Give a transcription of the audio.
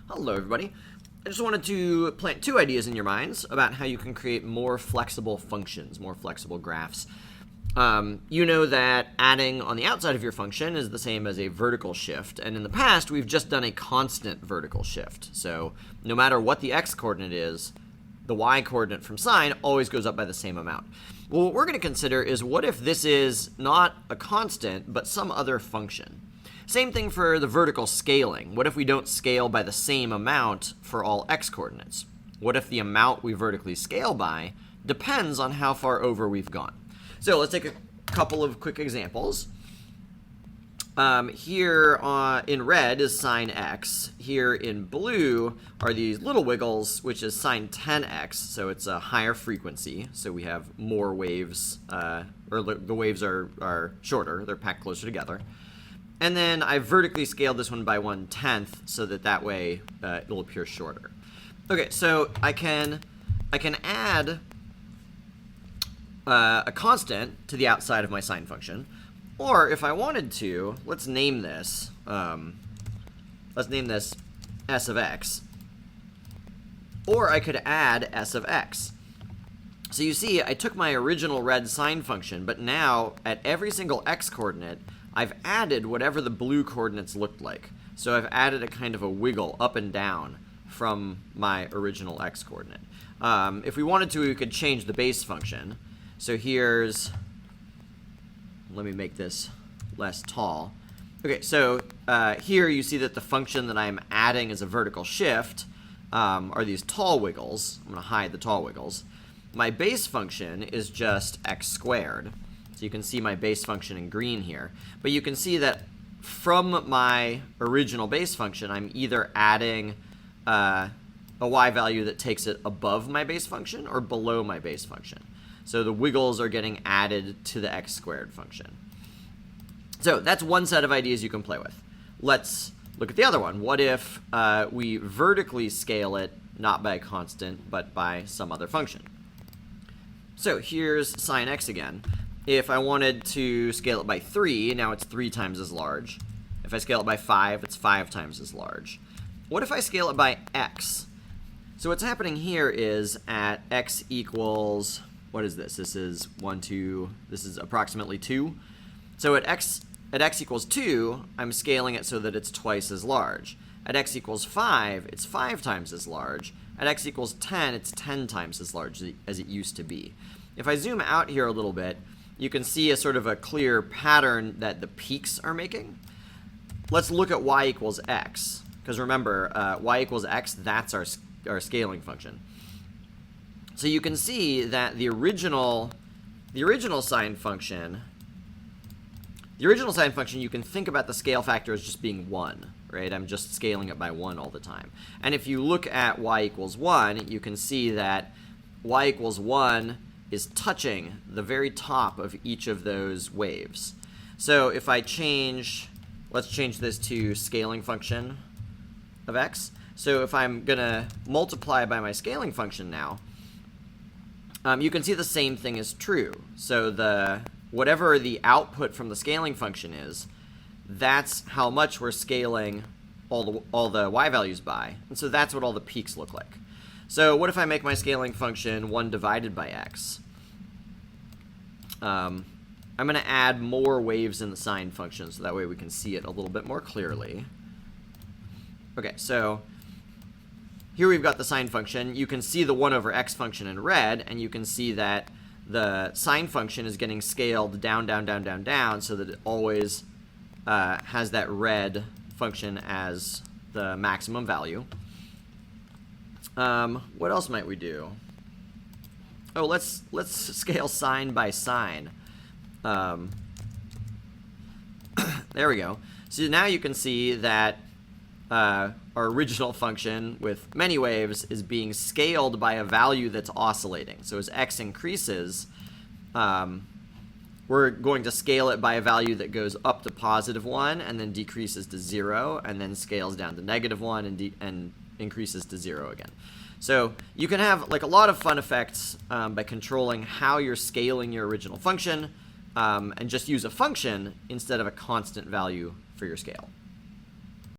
Hello, everybody. I just wanted to plant two ideas in your minds about how you can create more flexible functions, more flexible graphs. You know that adding on the outside of your function is the same as a vertical shift, and in the past we've just done a constant vertical shift. So no matter what the x-coordinate is, the y-coordinate from sine always goes up by the same amount. Well, what we're going to consider is what if this is not a constant, but some other function? Same thing for the vertical scaling. What if we don't scale by the same amount for all x-coordinates? What if the amount we vertically scale by depends on how far over we've gone? So let's take a couple of quick examples. Here in red is sine x. Here in blue are these little wiggles, which is sine 10x, so it's a higher frequency, so we have more waves, or the waves are shorter, they're packed closer together. And then I vertically scaled this one by 1/10 so that way it'll appear shorter. Okay, so I can add a constant to the outside of my sine function, or if I wanted to, let's name this s of x, or I could add s of x. So you see, I took my original red sine function, but now at every single x-coordinate, I've added whatever the blue coordinates looked like. So I've added a kind of a wiggle up and down from my original x-coordinate. If we wanted to, we could change the base function. So let me make this less tall. Okay, so here you see that the function that I'm adding as a vertical shift are these tall wiggles. I'm going to hide the tall wiggles. My base function is just x squared. So you can see my base function in green here. But you can see that from my original base function, I'm either adding a y value that takes it above my base function or below my base function. So the wiggles are getting added to the x squared function. So that's one set of ideas you can play with. Let's look at the other one. What if we vertically scale it, not by a constant, but by some other function? So here's sine x again. If I wanted to scale it by 3, now it's 3 times as large. If I scale it by 5, it's 5 times as large. What if I scale it by x? So what's happening here is at x equals, what is this? This is 1, 2, this is approximately 2. So at x equals 2, I'm scaling it so that it's twice as large. At x equals 5, it's 5 times as large. At x equals 10, it's 10 times as large as it used to be. If I zoom out here a little bit, you can see a sort of a clear pattern that the peaks are making. Let's look at y equals x, because remember, y equals x, that's our scaling function. So you can see that the original sine function, you can think about the scale factor as just being 1, right? I'm just scaling it by 1 all the time. And if you look at y equals 1, you can see that y equals 1 is touching the very top of each of those waves. So if I let's change this to scaling function of x. So if I'm going to multiply by my scaling function now, you can see the same thing is true. So whatever the output from the scaling function is, that's how much we're scaling all the y values by. And so that's what all the peaks look like. So what if I make my scaling function 1 divided by x? I'm going to add more waves in the sine function so that way we can see it a little bit more clearly. Okay, so here we've got the sine function. You can see the 1 over x function in red, and you can see that the sine function is getting scaled down, down, down, down, down, so that it always has that red function as the maximum value. What else might we do? Oh, let's scale sine by sine. There we go. So now you can see that our original function with many waves is being scaled by a value that's oscillating. So as x increases, we're going to scale it by a value that goes up to +1 and then decreases to 0 and then scales down to -1 and increases to 0 again. So you can have like a lot of fun effects by controlling how you're scaling your original function and just use a function instead of a constant value for your scale.